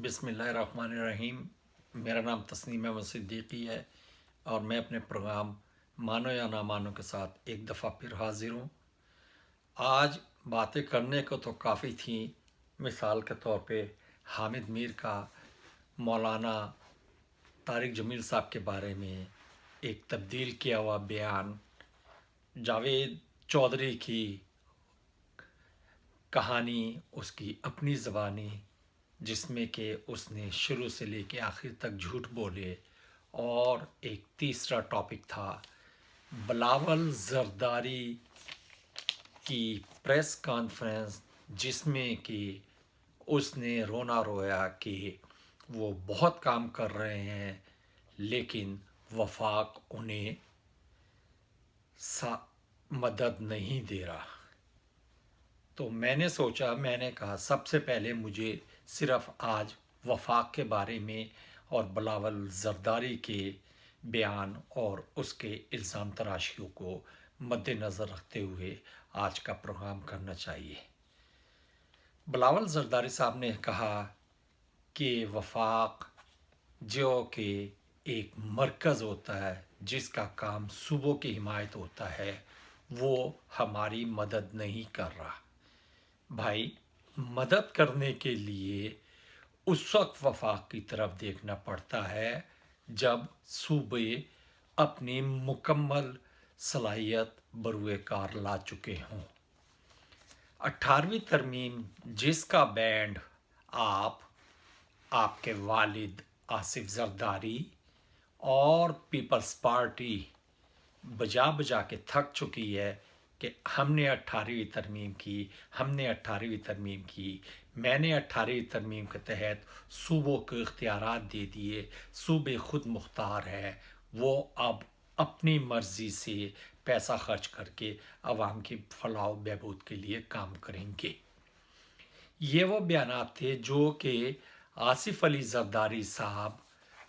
बिस्मिल्लाहिर्रहमानिर्रहीम। मेरा नाम तस्नीम अहमद सिद्दीकी है और मैं अपने प्रोग्राम मानो या ना मानो के साथ एक दफ़ा फिर हाजिर हूँ। आज बातें करने को तो काफ़ी थी। मिसाल के तौर पे हामिद मीर का मौलाना तारिक जमील साहब के बारे में एक तब्दील किया हुआ बयान, जावेद चौधरी की कहानी उसकी अपनी ज़बानी जिसमें कि उसने शुरू से लेके आखिर तक झूठ बोले, और एक तीसरा टॉपिक था बिलावल जरदारी की प्रेस कॉन्फ्रेंस जिसमें कि उसने रोना रोया कि वो बहुत काम कर रहे हैं लेकिन वफाक उन्हें मदद नहीं दे रहा। तो मैंने कहा सबसे पहले मुझे सिर्फ आज वफाक के बारे में और बिलावल जरदारी के बयान और उसके इल्ज़ाम तराशियों को मद्देनज़र रखते हुए आज का प्रोग्राम करना चाहिए। बिलावल जरदारी साहब ने कहा कि वफाक जो कि एक मरकज़ होता है जिसका काम सूबों की हिमायत होता है, वो हमारी मदद नहीं कर रहा। भाई, मदद करने के लिए उस वक्त वफाक की तरफ देखना पड़ता है जब सूबे अपनी मुकम्मल सलाहियत बरूए कार ला चुके हों। 18वीं तरमीम जिसका बैंड आपके वालिद आसिफ जरदारी और पीपल्स पार्टी बजा बजा के थक चुकी है कि हमने 18वीं तरमीम की, मैंने 18वीं तरमीम के तहत सूबों को इख्तियारात दे दिए, सूबे खुद मुख्तार है, वो अब अपनी मर्ज़ी से पैसा खर्च करके अवाम की फलाह व बहबूद के लिए काम करेंगे। ये वो बयानात थे जो कि आसिफ अली जरदारी साहब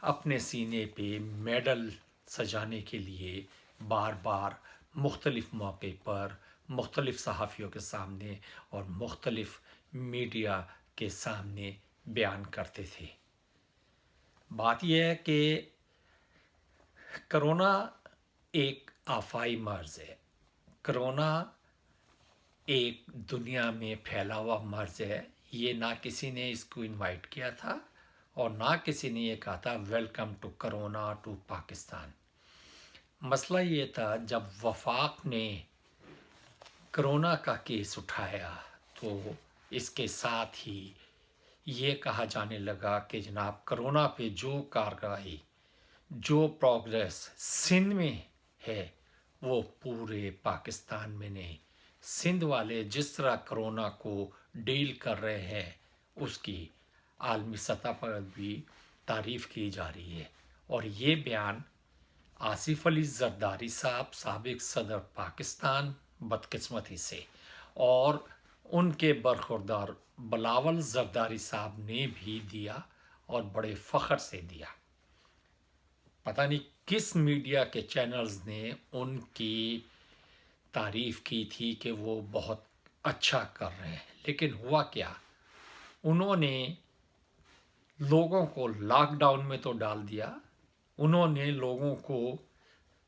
अपने सीने पे मेडल सजाने के लिए बार बार मुख्तलिफ मौके पर मुख्तलिफ सहाफ़ियों के सामने और मुख्तलिफ मीडिया के सामने बयान करते थे। बात यह है कि करोना एक आफाई मर्ज़ है। करोना एक दुनिया में फैला हुआ मर्ज़ है। ये ना किसी ने इसको इनवाइट किया था और ना किसी ने ये कहा था welcome to corona to Pakistan. मसला ये था जब वफाक ने करोना का केस उठाया तो इसके साथ ही ये कहा जाने लगा कि जनाब करोना पे जो कार्रवाई, जो प्रोग्रेस सिंध में है वो पूरे पाकिस्तान में नहीं। सिंध वाले जिस तरह करोना को डील कर रहे हैं उसकी आलमी सतह पर भी तारीफ़ की जा रही है। और ये बयान आसिफ अली जरदारी साहब साबिक सदर पाकिस्तान बदकिस्मती से और उनके बरखुरदार बिलावल जरदारी साहब ने भी दिया और बड़े फ़ख्र से दिया। पता नहीं किस मीडिया के चैनल्स ने उनकी तारीफ़ की थी कि वो बहुत अच्छा कर रहे हैं, लेकिन हुआ क्या, उन्होंने लोगों को लॉकडाउन में तो डाल दिया, उन्होंने लोगों को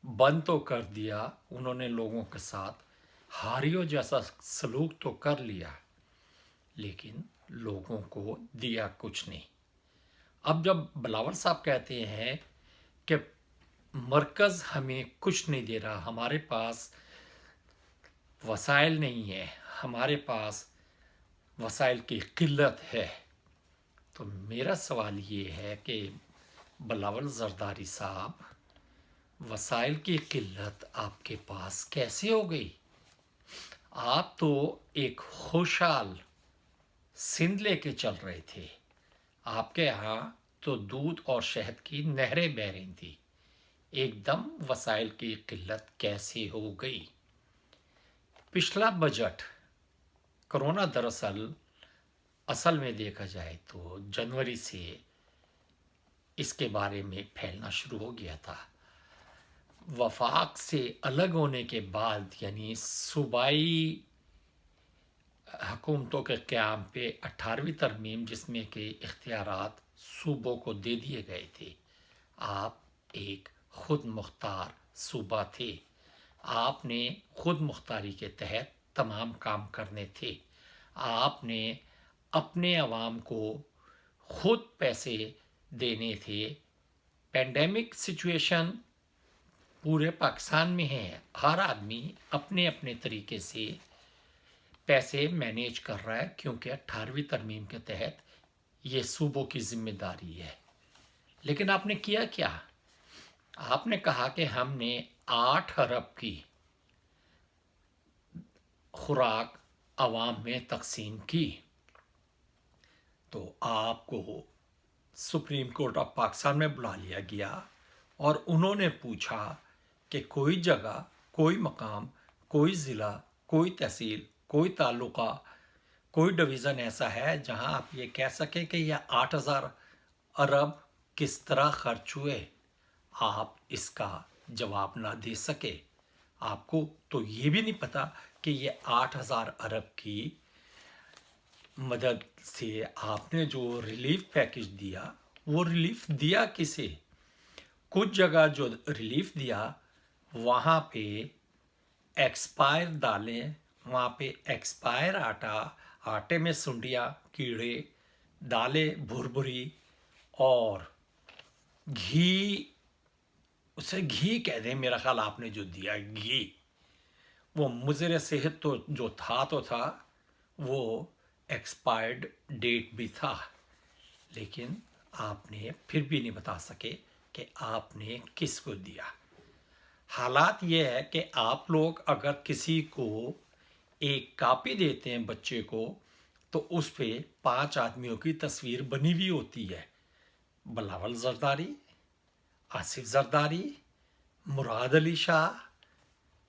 बंद तो कर दिया, उन्होंने लोगों के साथ हारियों जैसा सलूक तो कर लिया, लेकिन लोगों को दिया कुछ नहीं। अब जब बिलावल साहब कहते हैं कि मरकज़ हमें कुछ नहीं दे रहा, हमारे पास वसाइल नहीं है, हमारे पास वसाइल की किल्लत है, तो मेरा सवाल ये है कि बिलावल जरदारी साहब, वसाइल की किल्लत आपके पास कैसे हो गई? आप तो एक खुशहाल सिंध लेके चल रहे थे, आपके यहाँ तो दूध और शहद की नहरें बह रही थी, एकदम वसाइल की किल्लत कैसे हो गई? पिछला बजट कोरोना दरअसल असल में देखा जाए तो जनवरी से इसके बारे में फैलना शुरू हो गया था। वफाक से अलग होने के बाद यानी सूबाई حکومتوں کے قیام پہ 18ویں ترمیم جس میں کہ اختیارات صوبوں کو دے دیے گئے تھے. آپ ایک خود مختار صوبہ تھے. آپ نے خود مختاری کے تحت تمام کام کرنے تھے. آپ نے اپنے عوام کو خود پیسے دینے تھے. پینڈیمک سچویشن پورے پاکستان میں ہے. ہر آدمی اپنے اپنے طریقے سے پیسے مینیج کر رہا ہے کیونکہ 18ویں ترمیم کے تحت یہ صوبوں کی ذمہ داری ہے. لیکن آپ نے کیا کیا؟ آپ نے کہا کہ ہم نے 8 ارب کی خوراک عوام میں تقسیم کی. تو آپ کو سپریم کورٹ آف پاکستان میں بلا لیا گیا اور انہوں نے پوچھا کہ کوئی جگہ، کوئی مقام، کوئی ضلع، کوئی تحصیل، کوئی تعلقہ، کوئی ڈویژن ایسا ہے جہاں آپ یہ کہہ سکیں کہ یہ 8,000 ارب کس طرح خرچ ہوئے؟ آپ اس کا جواب نہ دے سکے. آپ کو تو یہ بھی نہیں پتا کہ یہ 8,000 ارب کی مدد سے آپ نے جو ریلیف پیکج دیا وہ ریلیف دیا کسے؟ کچھ جگہ جو ریلیف دیا وہاں پہ ایکسپائر دالیں، وہاں پہ ایکسپائر آٹا، آٹے میں سنڈیاں، کیڑے، دالیں بھربھری اور گھی، اسے گھی کہہ دیں میرا خیال آپ نے جو دیا گھی، وہ مضر صحت تو جو تھا وہ ایکسپائرڈ ڈیٹ بھی تھا. لیکن آپ نے پھر بھی نہیں بتا سکے کہ آپ نے کس کو دیا. حالات یہ ہے کہ آپ لوگ اگر کسی کو ایک کاپی دیتے ہیں بچے کو تو اس پہ 5 آدمیوں کی تصویر بنی ہوئی ہوتی ہے. بلاول زرداری، آصف زرداری، مراد علی شاہ،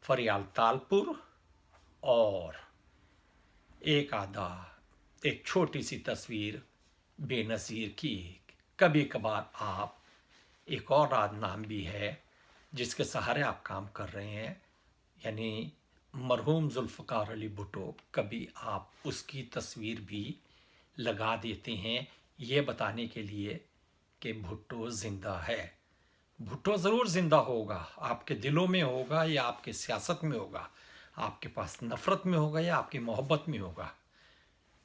فریال تالپور اور ایک چھوٹی سی تصویر بے نظیر کی. کبھی کبھار آپ ایک اور نام بھی ہے جس کے سہارے آپ کام کر رہے ہیں، یعنی مرحوم ذوالفقار علی بھٹو. کبھی آپ اس کی تصویر بھی لگا دیتے ہیں یہ بتانے کے لیے کہ بھٹو زندہ ہے. بھٹو ضرور زندہ ہوگا، آپ کے دلوں میں ہوگا یا آپ کے سیاست میں ہوگا، آپ کے پاس نفرت میں ہوگا یا آپ کی محبت میں ہوگا،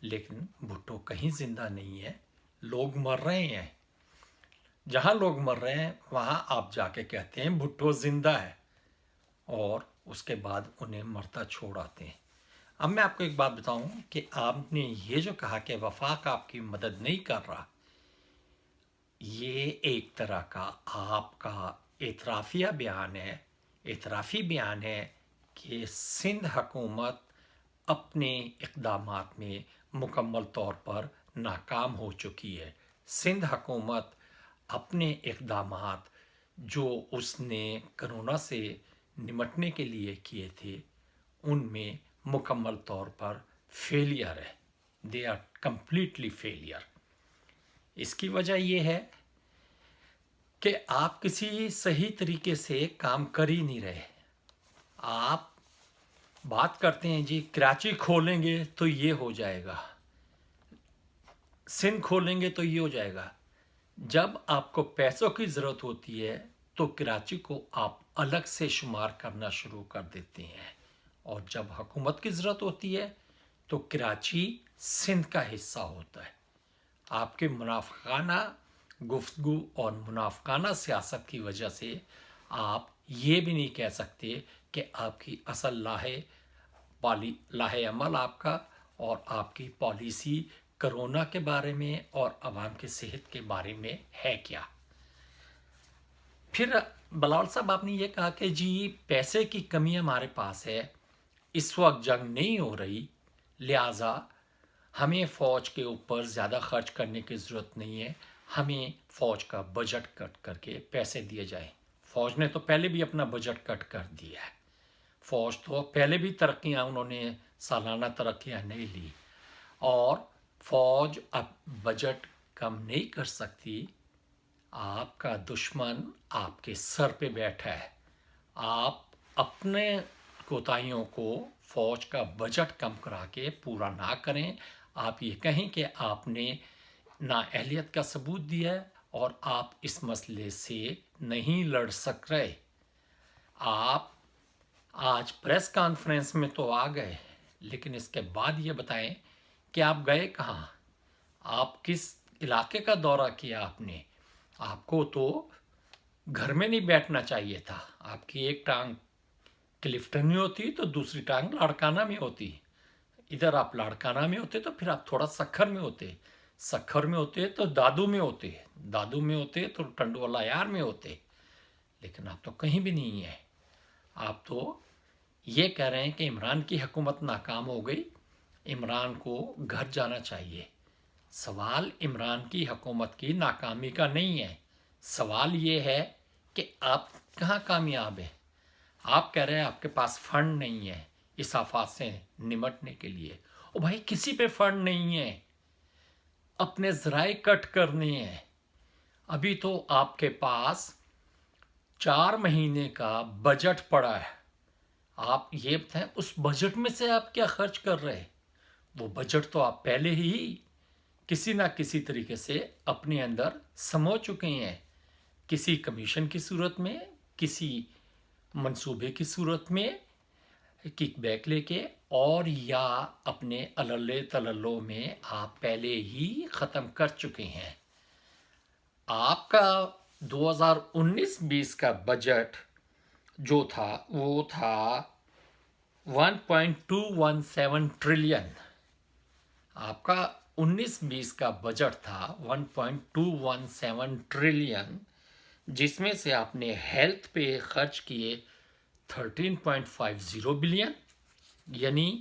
لیکن بھٹو کہیں زندہ نہیں ہے. لوگ مر رہے ہیں. جہاں لوگ مر رہے ہیں وہاں آپ جا کے کہتے ہیں بھٹو زندہ ہے اور اس کے بعد انہیں مرتا چھوڑ آتے ہیں. اب میں آپ کو ایک بات بتاؤں کہ آپ نے یہ جو کہا کہ وفاق آپ کی مدد نہیں کر رہا، یہ ایک طرح کا آپ کا اعترافی بیان ہے کہ سندھ حکومت اپنے اقدامات میں مکمل طور پر ناکام ہو چکی ہے. سندھ حکومت اپنے اقدامات جو اس نے کرونا سے نمٹنے کے لیے کیے تھے ان میں مکمل طور پر فیلئر ہے. They are completely failure. اس کی وجہ یہ ہے کہ آپ کسی صحیح طریقے سے کام کر ہی نہیں رہے. آپ بات کرتے ہیں جی کراچی کھولیں گے تو یہ ہو جائے گا، سندھ کھولیں گے تو یہ ہو جائے گا. جب آپ کو پیسوں کی ضرورت ہوتی ہے تو کراچی کو آپ الگ سے شمار کرنا شروع کر دیتے ہیں، اور جب حکومت کی ضرورت ہوتی ہے تو کراچی سندھ کا حصہ ہوتا ہے. آپ کے منافقانہ گفتگو اور منافقانہ سیاست کی وجہ سے آپ یہ بھی نہیں کہہ سکتے کہ آپ کی اصل لاہ عمل آپ کا اور آپ کی پالیسی کرونا کے بارے میں اور عوام کی صحت کے بارے میں ہے کیا. پھر بلاول صاحب آپ نے یہ کہا کہ جی پیسے کی کمی ہمارے پاس ہے، اس وقت جنگ نہیں ہو رہی، لہٰذا ہمیں فوج کے اوپر زیادہ خرچ کرنے کی ضرورت نہیں ہے، ہمیں فوج کا بجٹ کٹ کر کے پیسے دیے جائیں. فوج نے تو پہلے بھی اپنا بجٹ کٹ کر دیا ہے. فوج تو پہلے بھی ترقیاں انہوں نے سالانہ ترقیاں نہیں لی، اور فوج اب بجٹ کم نہیں کر سکتی. آپ کا دشمن آپ کے سر پہ بیٹھا ہے. آپ اپنے کوتاہیوں کو فوج کا بجٹ کم کرا کے پورا نہ کریں. آپ یہ کہیں کہ آپ نے نااہلیت کا ثبوت دیا ہے اور آپ اس مسئلے سے نہیں لڑ سک رہے. آپ آج پریس کانفرنس میں تو آ گئے، لیکن اس کے بعد یہ بتائیں کہ آپ گئے کہاں، آپ کس علاقے کا دورہ کیا آپ نے. آپ کو تو گھر میں نہیں بیٹھنا چاہیے تھا. آپ کی ایک ٹانگ کلفٹن میں ہوتی تو دوسری ٹانگ لاڑکانہ میں ہوتی. ادھر آپ لاڑکانہ میں ہوتے تو پھر آپ تھوڑا سکھر میں ہوتے، سکھر میں ہوتے تو دادو میں ہوتے، دادو میں ہوتے تو ٹنڈوالا یار میں ہوتے. لیکن آپ تو کہیں بھی نہیں ہیں. آپ تو یہ کہہ رہے ہیں کہ عمران کی حکومت ناکام ہو گئی، عمران کو گھر جانا چاہیے. سوال عمران کی حکومت کی ناکامی کا نہیں ہے، سوال یہ ہے کہ آپ کہاں کامیاب ہیں. آپ کہہ رہے ہیں آپ کے پاس فنڈ نہیں ہے اس آفات سے نمٹنے کے لیے. او بھائی کسی پہ فنڈ نہیں ہے، اپنے ذرائع کٹ کرنے ہیں. ابھی تو آپ کے پاس 4 مہینے کا بجٹ پڑا ہے. آپ یہ بتائیں اس بجٹ میں سے آپ کیا خرچ کر رہے ہیں. وہ بجٹ تو آپ پہلے ہی کسی نہ کسی طریقے سے اپنے اندر سمو چکے ہیں، کسی کمیشن کی صورت میں، کسی منصوبے کی صورت میں کک بیک لے کے، اور یا اپنے اللے تللوں میں آپ پہلے ہی ختم کر چکے ہیں. آپ کا 2019-20 کا بجٹ جو تھا وہ تھا 1.217 ٹریلین. آپ کا 19-20 کا بجٹ تھا 1.217 ٹریلین، جس میں سے آپ نے ہیلتھ پہ خرچ کیے 13.50 بلین، یعنی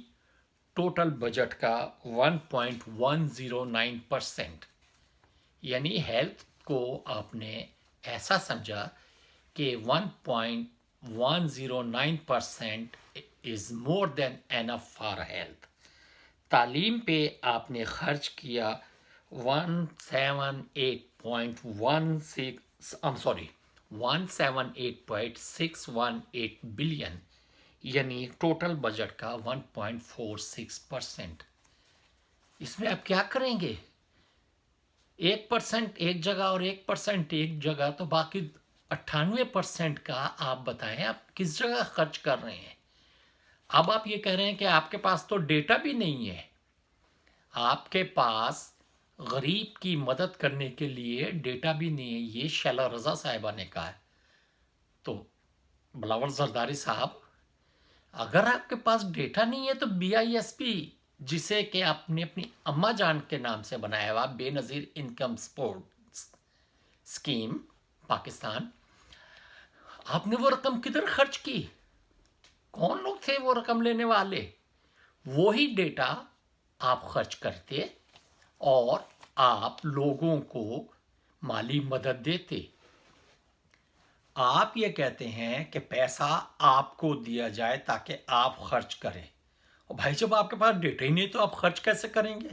ٹوٹل بجٹ کا 1.109%. یعنی ہیلتھ کو آپ نے ایسا سمجھا کہ 1.109% از مور دین انف فار ہیلتھ. تعلیم پہ آپ نے خرچ کیا 178.618 بلین، یعنی ٹوٹل بجٹ کا 1.46%. اس میں آپ کیا کریں گے؟ 1% ایک جگہ اور 1% ایک جگہ، تو باقی 98% کا آپ بتائیں آپ کس جگہ خرچ کر رہے ہیں. اب آپ یہ کہہ رہے ہیں کہ آپ کے پاس تو ڈیٹا بھی نہیں ہے. آپ کے پاس غریب کی مدد کرنے کے لیے ڈیٹا بھی نہیں ہے. یہ شیلا رضا صاحبہ نے کہا ہے. تو بلاول زرداری صاحب، اگر آپ کے پاس ڈیٹا نہیں ہے تو BISP، جسے کہ آپ نے اپنی اماں جان کے نام سے بنایا ہوا بے نظیر انکم سپورٹ اسکیم پاکستان، آپ نے وہ رقم کدھر خرچ کی؟ کون لوگ تھے وہ رقم لینے والے؟ وہی ڈیٹا آپ خرچ کرتے اور آپ لوگوں کو مالی مدد دیتے. آپ یہ کہتے ہیں کہ پیسہ آپ کو دیا جائے تاکہ آپ خرچ کریں. اور بھائی جب آپ کے پاس ڈیٹا ہی نہیں تو آپ خرچ کیسے کریں گے؟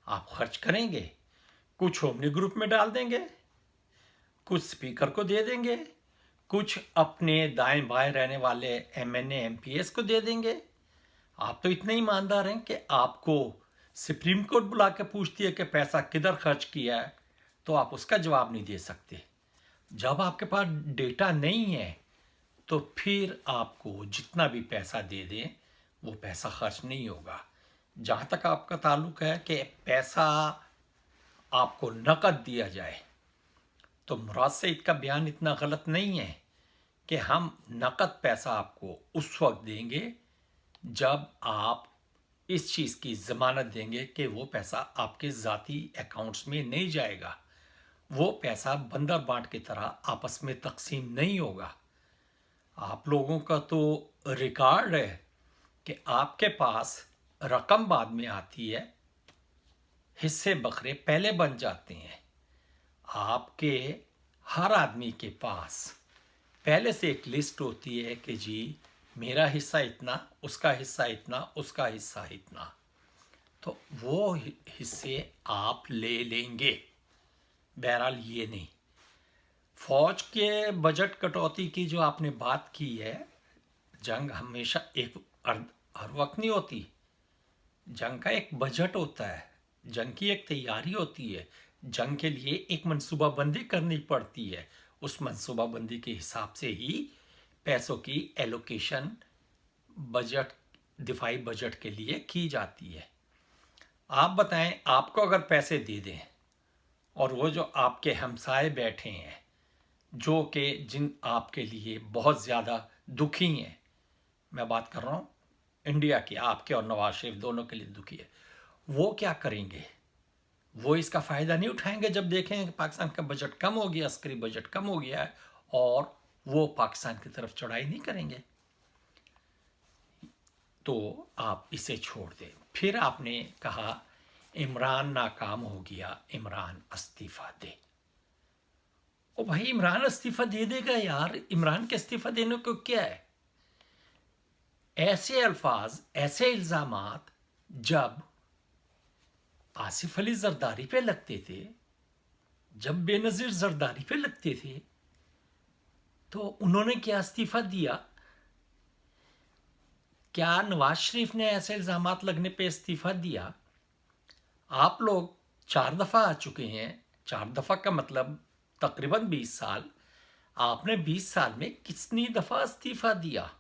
آپ خرچ کریں گے کچھ ہومنی گروپ میں ڈال دیں گے، کچھ اسپیکر کو دے دیں گے، کچھ اپنے دائیں بائیں رہنے والے MNA MPS کو دے دیں گے. آپ تو اتنے ایماندار ہیں کہ آپ کو سپریم کورٹ بلا کے پوچھتی ہے کہ پیسہ کدھر خرچ کیا ہے تو آپ اس کا جواب نہیں دے سکتے. جب آپ کے پاس ڈیٹا نہیں ہے تو پھر آپ کو جتنا بھی پیسہ دے دیں وہ پیسہ خرچ نہیں ہوگا. جہاں تک آپ کا تعلق ہے کہ پیسہ آپ کو نقد دیا جائے، تو مراد سعید کا بیان اتنا غلط نہیں ہے کہ ہم نقد پیسہ آپ کو اس وقت دیں گے جب آپ اس چیز کی ضمانت دیں گے کہ وہ پیسہ آپ کے ذاتی اکاؤنٹس میں نہیں جائے گا. وہ پیسہ بندر بانٹ کی طرح آپس میں تقسیم نہیں ہوگا. آپ لوگوں کا تو ریکارڈ ہے کہ آپ کے پاس رقم بعد میں آتی ہے، حصے بکرے پہلے بن جاتے ہیں. آپ کے ہر آدمی کے پاس پہلے سے ایک لسٹ ہوتی ہے کہ جی میرا حصہ اتنا، اس کا حصہ اتنا، اس کا حصہ اتنا. تو وہ حصے آپ لے لیں گے. بہرحال یہ نہیں. فوج کے بجٹ کٹوتی کی جو آپ نے بات کی ہے، جنگ ہمیشہ ایک हर वक्त नहीं होती। जंग का एक बजट होता है, जंग की एक तैयारी होती है, जंग के लिए एक मंसूबाबंदी करनी पड़ती है। उस मंसूबाबंदी के हिसाब से ही पैसों की एलोकेशन बजट, दिफाई बजट के लिए की जाती है। आप बताएं, आपको अगर पैसे दे दें और वो जो आपके हमसाए बैठे हैं, जो कि जिन आपके लिए बहुत ज़्यादा दुखी हैं, मैं बात कर रहा हूँ इंडिया की, आपके और नवाज शरीफ दोनों के लिए दुखी है, वो क्या करेंगे? वो इसका फ़ायदा नहीं उठाएंगे जब देखेंगे कि पाकिस्तान का बजट कम हो गया, अस्करी बजट कम हो गया है, और वो पाकिस्तान की तरफ चढ़ाई नहीं करेंगे। तो आप इसे छोड़ दें। फिर आपने कहा इमरान नाकाम हो गया, इमरान इस्तीफा दे। ओ भाई, इमरान इस्तीफा दे देगा यार, इमरान के इस्तीफा देने को क्या है? ऐसे अल्फाज, ऐसे इल्जामात जब आसिफ अली जरदारी पे लगते थे, जब बेनजीर जरदारी पे लगते थे, तो उन्होंने क्या इस्तीफा दिया? क्या नवाज शरीफ ने ऐसे इल्जामात लगने पे इस्तीफा दिया? आप लोग 4 दफ़ा आ चुके हैं। 4 दफ़ा का मतलब तकरीबन 20 साल। आपने 20 साल में कितनी दफ़ा इस्तीफा दिया?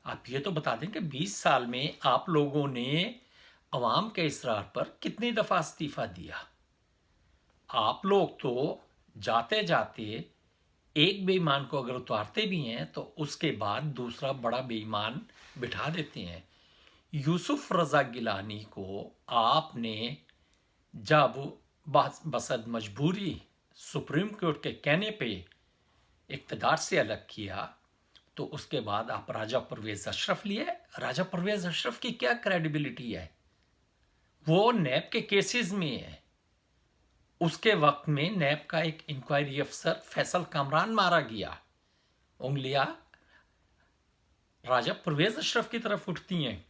आप ये तो बता दें कि 20 साल में आप लोगों ने अवाम के इसरार पर कितनी दफ़ा इस्तीफा दिया? आप लोग तो जाते जाते एक बेईमान को अगर उतारते भी हैं तो उसके बाद दूसरा बड़ा बेईमान बिठा देते हैं। यूसुफ रज़ा गिलानी को आपने जब बसद मजबूरी सुप्रीम कोर्ट के कहने पे इक़्तिदार से अलग किया, तो उसके बाद आप राजा परवेज़ अशरफ लिए। राजा परवेज़ अशरफ की क्या क्रेडिबिलिटी है? वो नैब के केसेस में है। उसके वक्त में नैब का एक इंक्वायरी अफसर फैसल कामरान मारा गया। उंगलियां राजा परवेज़ अशरफ की तरफ उठती हैं।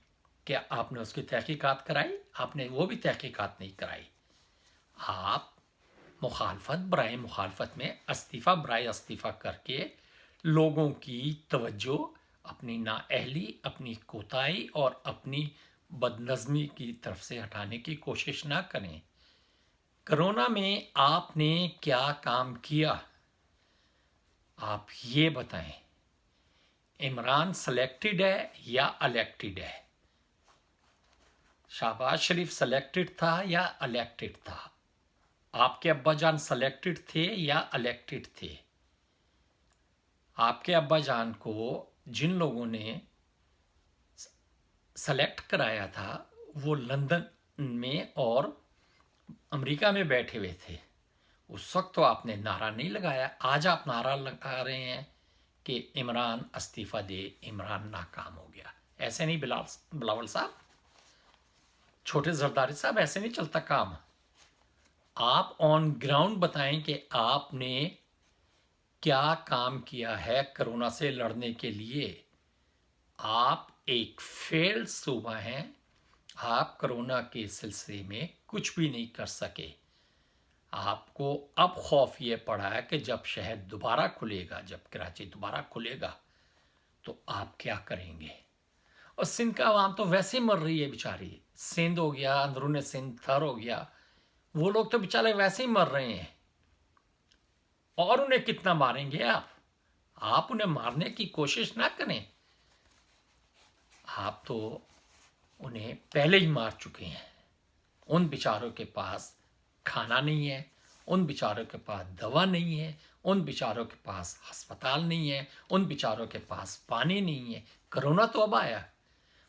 क्या आपने उसकी तहकीकात कराई? आपने वो भी तहकीकात नहीं कराई। आप मुखालफत बराए मुखालफत में इस्तीफ़ा बराए इस्तीफ़ा करके लोगों की तवज्जो अपनी नाअहली, अपनी कोताही और अपनी बदनज़मी की तरफ से हटाने की कोशिश ना करें। कोरोना में आपने क्या काम किया? आप ये बताएं। इमरान सेलेक्टेड है या इलेक्टेड है? शहबाज शरीफ सेलेक्टेड था या इलेक्टेड था? आपके अब्बा जान सेलेक्टेड थे या इलेक्टेड थे? आपके अब्बा जान को जिन लोगों ने सेलेक्ट कराया था वो लंदन में और अमेरिका में बैठे हुए थे। उस वक्त तो आपने नारा नहीं लगाया। आज आप नारा लगा रहे हैं कि इमरान इस्तीफा दे, इमरान नाकाम हो गया। ऐसे नहीं बिलावल साहब, छोटे जरदारी साहब, ऐसे नहीं चलता काम। आप ऑन ग्राउंड बताएं कि आपने क्या काम किया है कोरोना से लड़ने के लिए। आप एक फेल्ड सूबा हैं। आप कोरोना के सिलसिले में कुछ भी नहीं कर सके। आपको अब खौफ ये पड़ा है कि जब शहर दोबारा खुलेगा, जब कराची दोबारा खुलेगा, तो आप क्या करेंगे? और सिंध का आवाम तो वैसे ही मर रही है बेचारी। सिंध हो गया, अंदरून सिंध थर हो गया, वो लोग तो बेचारे वैसे ही मर रहे हैं। और उन्हें कितना मारेंगे आप? आप उन्हें मारने की कोशिश ना करें। आप तो उन्हें पहले ही मार चुके हैं। उन बेचारों के पास खाना नहीं है, उन बेचारों के पास दवा नहीं है, उन बेचारों के पास अस्पताल नहीं है, उन बेचारों के पास पानी नहीं है। कोरोना तो अब आया।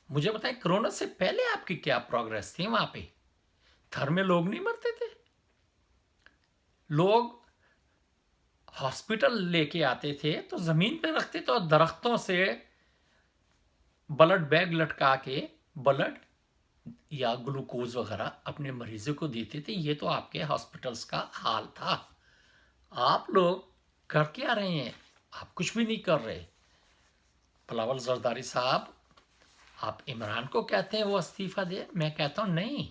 मुझे बताएं, कोरोना से पहले आपकी क्या प्रोग्रेस थी वहां पे? थर में लोग नहीं मरते थे? लोग हॉस्पिटल लेके आते थे तो जमीन पे रखते थे और दरख्तों से ब्लड बैग लटका के ब्लड या ग्लूकोज वगैरह अपने मरीजों को देते थे। ये तो आपके हॉस्पिटल्स का हाल था। आप लोग कर क्या रहे हैं? आप कुछ भी नहीं कर रहे। बिलावल जरदारी साहब, आप इमरान को कहते हैं वो इस्तीफा दे, मैं कहता हूं नहीं।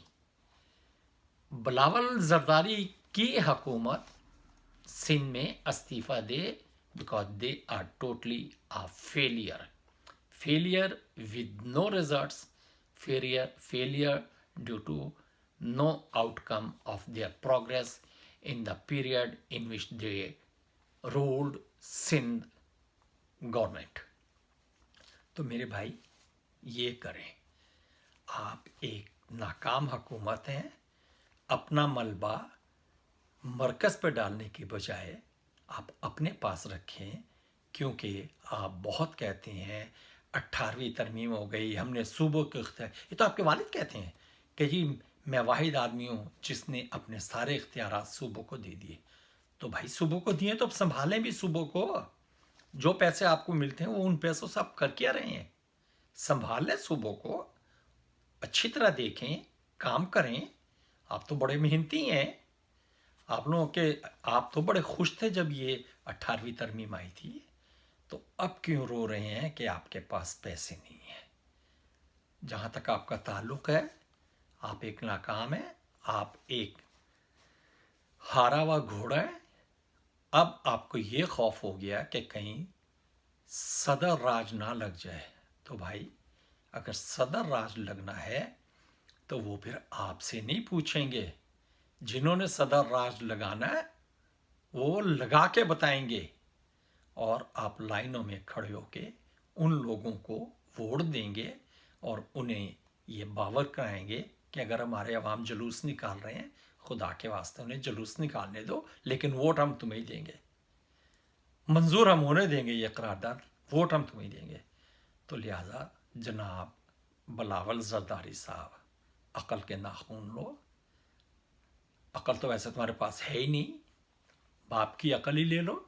बिलावल जरदारी की हुकूमत सिंध में इस्तीफा दे, because they are totally a failure. failure with no results, failure due to no outcome of their progress in the period in which they ruled Sindh government. तो मेरे भाई ये करें, आप एक नाकाम हुकूमत हैं, अपना मलबा मरकज़ पर डालने की बजाय आप अपने पास रखें, क्योंकि आप बहुत कहते हैं 18वीं तरमीम हो गई, हमने सूबों के इख्तियार, ये तो आपके वालिद कहते हैं कि जी मैं वाहिद आदमी हूँ जिसने अपने सारे इख्तियारात सूबों को दे दिए। तो भाई सूबों को दिए तो अब संभालें भी सूबों को। जो पैसे आपको मिलते हैं वो उन पैसों से आप कर क्या रहे हैं? संभाल लें सूबों को, अच्छी तरह देखें, काम करें। आप तो बड़े मेहनती हैं। आप तो बड़े खुश थे जब ये 18वीं तरमीम आई थी, तो अब क्यों रो रहे हैं कि आपके पास पैसे नहीं हैं? जहाँ तक आपका ताल्लुक है, आप एक नाकाम हैं, आप एक हारा हुआ घोड़ा है। अब आपको ये खौफ हो गया कि कहीं सदर राज ना लग जाए। तो भाई अगर सदर राज लगना है तो वो फिर आपसे नहीं पूछेंगे, जिन्होंने सदर राज लगाना है वो लगा के बताएंगे, और आप लाइनों में खड़े होके उन लोगों को वोट देंगे और उन्हें ये बावर कराएंगे कि अगर हमारे अवाम जुलूस निकाल रहे हैं, खुदा के वास्ते उन्हें जुलूस निकालने दो, लेकिन वोट हम तुम्हें ही देंगे, मंजूर हम उन्हें देंगे, ये करारदाद, वोट हम तुम्हें देंगे। तो लिहाजा जनाब बिलावल जरदारी साहब, अकल के नाखून लो। अकल तो वैसे तुम्हारे पास है ही नहीं, बाप की अकल ही ले लो,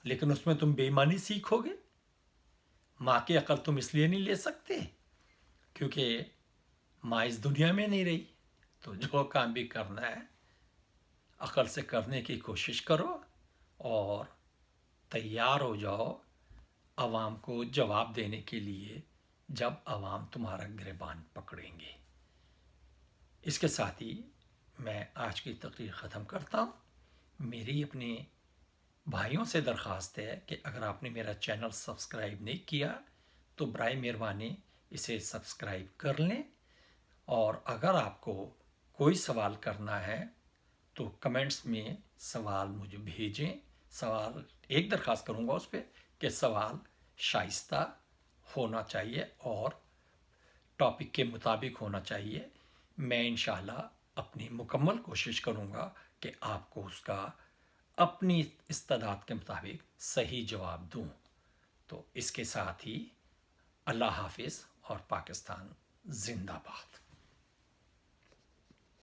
लेकिन उसमें तुम बेईमानी सीखोगे। माँ की अकल तुम इसलिए नहीं ले सकते क्योंकि माँ इस दुनिया में नहीं रही। तो जो काम भी करना है अकल से करने की कोशिश करो और तैयार हो जाओ अवाम को जवाब देने के लिए जब अवाम तुम्हारा गिरबान पकड़ेंगे। इसके साथ ही मैं आज की तकरीर ख़त्म करता हूँ। मेरी अपने भाइयों से दरख्वास्त है कि अगर आपने मेरा चैनल सब्सक्राइब नहीं किया तो बराए मेहरबानी इसे सब्सक्राइब कर लें, और अगर आपको कोई सवाल करना है तो कमेंट्स में सवाल मुझे भेजें। सवाल एक दरख्वास्त करूँगा उस पर कि सवाल शाइस्ता होना चाहिए और टॉपिक के मुताबिक होना चाहिए। मैं इंशाअल्लाह अपनी मुकम्मल कोशिश करूँगा कि आपको उसका अपनी इस्तेदाद के मुताबिक सही जवाब दूँ। तो इसके साथ ही अल्लाह हाफिज़ और पाकिस्तान जिंदाबाद।